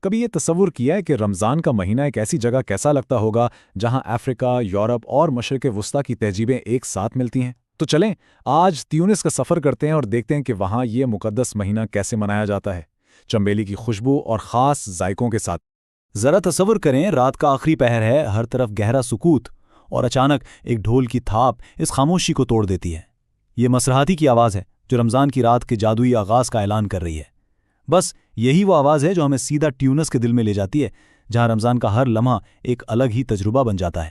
کبھی یہ تصور کیا ہے کہ رمضان کا مہینہ ایک ایسی جگہ کیسا لگتا ہوگا جہاں افریقہ، یورپ اور مشرق وسطیٰ کی تہذیبیں ایک ساتھ ملتی ہیں؟ تو چلیں آج تیونس کا سفر کرتے ہیں اور دیکھتے ہیں کہ وہاں یہ مقدس مہینہ کیسے منایا جاتا ہے، چنبیلی کی خوشبو اور خاص ذائقوں کے ساتھ۔ ذرا تصور کریں، رات کا آخری پہر ہے، ہر طرف گہرا سکوت، اور اچانک ایک ڈھول کی تھاپ اس خاموشی کو توڑ دیتی ہے۔ یہ مسرحاتی کی آواز ہے جو رمضان کی رات کے جادوئی آغاز کا اعلان کر رہی ہے۔ بس یہی وہ آواز ہے جو ہمیں سیدھا ٹیونس کے دل میں لے جاتی ہے، جہاں رمضان کا ہر لمحہ ایک الگ ہی تجربہ بن جاتا ہے۔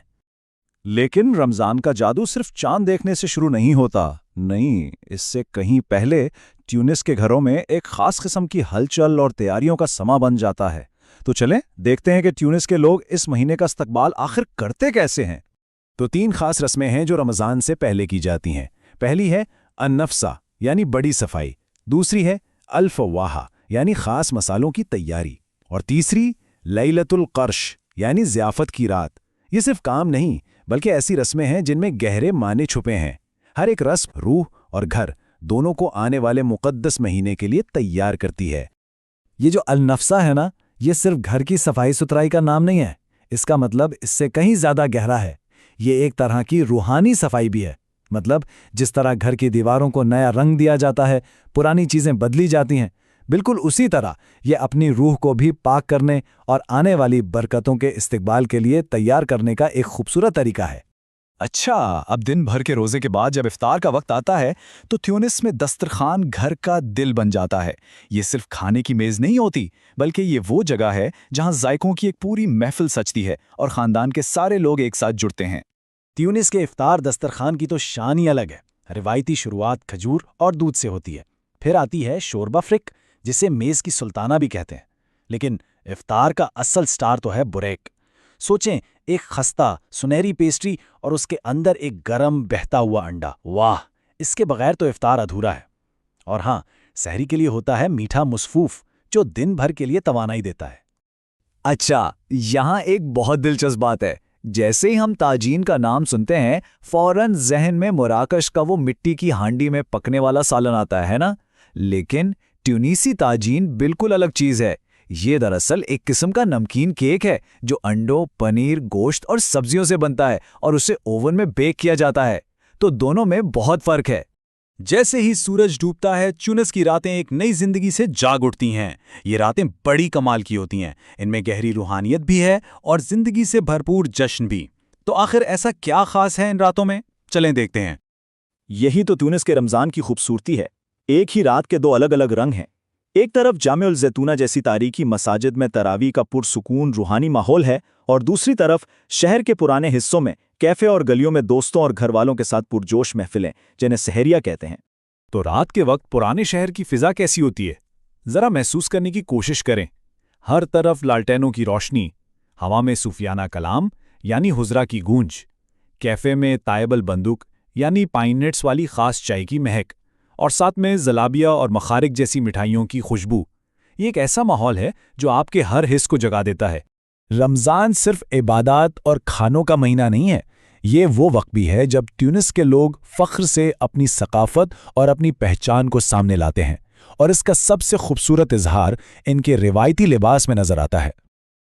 لیکن رمضان کا جادو صرف چاند دیکھنے سے شروع نہیں ہوتا، نہیں، اس سے کہیں پہلے ٹیونس کے گھروں میں ایک خاص قسم کی ہلچل اور تیاریوں کا سماں بن جاتا ہے۔ تو چلیں دیکھتے ہیں کہ ٹیونس کے لوگ اس مہینے کا استقبال آخر کرتے کیسے ہیں۔ تو 3 خاص رسمیں ہیں جو رمضان سے پہلے کی جاتی ہیں۔ پہلی ہے النفسہ یعنی بڑی صفائی، دوسری ہے الفواحہ یعنی خاص مسالوں کی تیاری، اور تیسری لیلۃ القرش یعنی ضیافت کی رات۔ یہ صرف کام نہیں بلکہ ایسی رسمیں ہیں جن میں گہرے معنی چھپے ہیں۔ ہر ایک رسم روح اور گھر دونوں کو آنے والے مقدس مہینے کے لیے تیار کرتی ہے۔ یہ جو النفسہ ہے نا، یہ صرف گھر کی صفائی ستھرائی کا نام نہیں ہے، اس کا مطلب اس سے کہیں زیادہ گہرا ہے۔ یہ ایک طرح کی روحانی صفائی بھی ہے۔ مطلب جس طرح گھر کی دیواروں کو نیا رنگ دیا جاتا ہے، پرانی چیزیں بدلی جاتی ہیں، بالکل اسی طرح یہ اپنی روح کو بھی پاک کرنے اور آنے والی برکتوں کے استقبال کے لیے تیار کرنے کا ایک خوبصورت طریقہ ہے۔ اچھا، اب دن بھر کے روزے کے بعد جب افطار کا وقت آتا ہے تو تیونس میں دسترخوان گھر کا دل بن جاتا ہے۔ یہ صرف کھانے کی میز نہیں ہوتی بلکہ یہ وہ جگہ ہے جہاں ذائقوں کی ایک پوری محفل سجتی ہے اور خاندان کے سارے لوگ ایک ساتھ جڑتے ہیں۔ تیونس کے افطار دسترخوان کی تو شان ہی الگ ہے۔ روایتی شروعات کھجور اور دودھ سے ہوتی ہے، پھر آتی ہے شوربہ فرک جسے میز کی سلطانہ بھی کہتے ہیں، لیکن افطار کا اصل سٹار تو ہے بریک۔ سوچیں، ایک خستہ سنہری پیسٹری اور اس کے اندر ایک گرم بہتا ہوا انڈا، واہ، اس کے بغیر تو افطار ادھورا ہے۔ اور ہاں، سحری کے لیے ہوتا ہے میٹھا مسفوف جو دن بھر کے لیے توانائی دیتا ہے۔ اچھا، یہاں ایک بہت دلچسپ بات ہے۔ جیسے ہی ہم تاجین کا نام سنتے ہیں فوراً ذہن میں مراکش کا وہ مٹی کی ہانڈی میں پکنے والا سالن آتا ہے نا، لیکن ٹیونیسی تاجین بالکل الگ چیز ہے۔ یہ دراصل ایک قسم کا نمکین کیک ہے جو انڈوں، پنیر، گوشت اور سبزیوں سے بنتا ہے اور اسے اوون میں بیک کیا جاتا ہے۔ تو دونوں میں بہت فرق ہے۔ جیسے ہی سورج ڈوبتا ہے تیونس کی راتیں ایک نئی زندگی سے جاگ اٹھتی ہیں۔ یہ راتیں بڑی کمال کی ہوتی ہیں، ان میں گہری روحانیت بھی ہے اور زندگی سے بھرپور جشن بھی۔ تو آخر ایسا کیا خاص ہے ان راتوں میں؟ چلیں دیکھتے ہیں۔ یہی تو تیونس کے رمضان کی خوبصورتی ہے۔ ایک ہی رات کے 2 الگ الگ رنگ ہیں۔ ایک طرف جامع الزیتونہ جیسی تاریخی مساجد میں تراویح کا پرسکون روحانی ماحول ہے، اور دوسری طرف شہر کے پرانے حصوں میں کیفے اور گلیوں میں دوستوں اور گھر والوں کے ساتھ پرجوش محفلیں جنہیں سحریہ کہتے ہیں۔ تو رات کے وقت پرانے شہر کی فضا کیسی ہوتی ہے؟ ذرا محسوس کرنے کی کوشش کریں۔ ہر طرف لالٹینوں کی روشنی، ہوا میں صوفیانہ کلام یعنی حضرہ کی گونج، کیفے میں طائب البندق یعنی پائن نٹس والی خاص چائے کی مہک، اور ساتھ میں زلابیہ اور مخارق جیسی مٹھائیوں کی خوشبو۔ یہ ایک ایسا ماحول ہے جو آپ کے ہر حس کو جگا دیتا ہے۔ رمضان صرف عبادات اور کھانوں کا مہینہ نہیں ہے، یہ وہ وقت بھی ہے جب ٹیونس کے لوگ فخر سے اپنی ثقافت اور اپنی پہچان کو سامنے لاتے ہیں، اور اس کا سب سے خوبصورت اظہار ان کے روایتی لباس میں نظر آتا ہے۔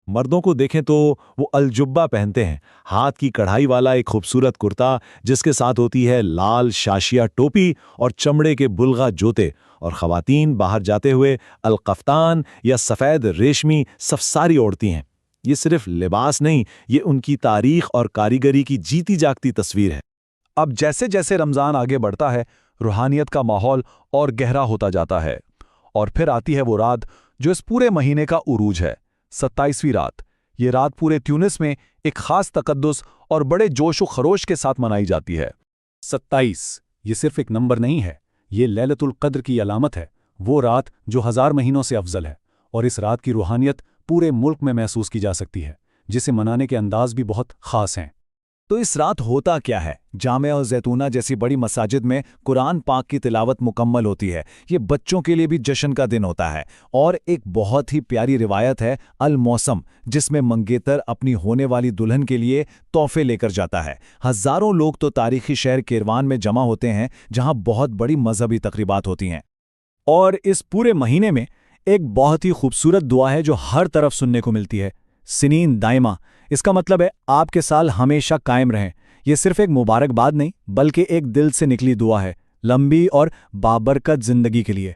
مردوں کو دیکھیں تو وہ الجبہ پہنتے ہیں، ہاتھ کی کڑھائی والا ایک خوبصورت کرتا جس کے ساتھ ہوتی ہے لال شاشیہ ٹوپی اور چمڑے کے بلغا جوتے، اور خواتین باہر جاتے ہوئے القفتان یا سفید ریشمی سفساری اوڑھتی ہیں۔ یہ صرف لباس نہیں، یہ ان کی تاریخ اور کاریگری کی جیتی جاگتی تصویر ہے۔ اب جیسے جیسے رمضان آگے بڑھتا ہے، روحانیت کا ماحول اور گہرا ہوتا جاتا ہے، اور پھر آتی ہے وہ رات جو اس پورے مہینے کا عروج ہے، 27ویں رات۔ یہ رات پورے تیونس میں ایک خاص تقدس اور بڑے جوش و خروش کے ساتھ منائی جاتی ہے۔ 27 یہ صرف ایک نمبر نہیں ہے، یہ لیلۃ القدر کی علامت ہے، وہ رات جو 1000 مہینوں سے افضل ہے، اور اس رات کی روحانیت پورے ملک میں محسوس کی جا سکتی ہے، جسے منانے کے انداز بھی بہت خاص ہیں۔ تو اس رات ہوتا کیا ہے؟ جامع الزیتونہ جیسی بڑی مساجد میں قرآن پاک کی تلاوت مکمل ہوتی ہے۔ یہ بچوں کے لیے بھی جشن کا دن ہوتا ہے، اور ایک بہت ہی پیاری روایت ہے الموسم، جس میں منگیتر اپنی ہونے والی دلہن کے لیے تحفے لے کر جاتا ہے۔ ہزاروں لوگ تو تاریخی شہر کیروان میں جمع ہوتے ہیں جہاں بہت بڑی مذہبی تقریبات ہوتی ہیں۔ اور اس پورے مہینے میں ایک بہت ہی خوبصورت دعا ہے جو ہر طرف سننے کو ملتی ہے، سنین دائمہ۔ اس کا مطلب ہے آپ کے سال ہمیشہ قائم رہیں۔ یہ صرف ایک مبارکباد نہیں بلکہ ایک دل سے نکلی دعا ہے، لمبی اور بابرکت زندگی کے لیے۔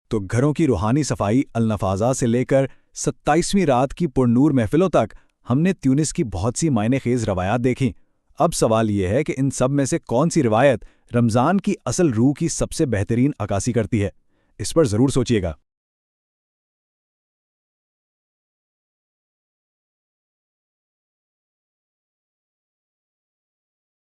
تو گھروں کی روحانی صفائی النفاذہ سے لے کر 27ویں رات کی پرنور محفلوں تک ہم نے تیونس کی بہت سی معنی خیز روایات دیکھیں۔ اب سوال یہ ہے کہ ان سب میں سے کون سی روایت رمضان کی اصل روح کی سب سے بہترین عکاسی کرتی ہے؟ اس پر ضرور سوچیے گا۔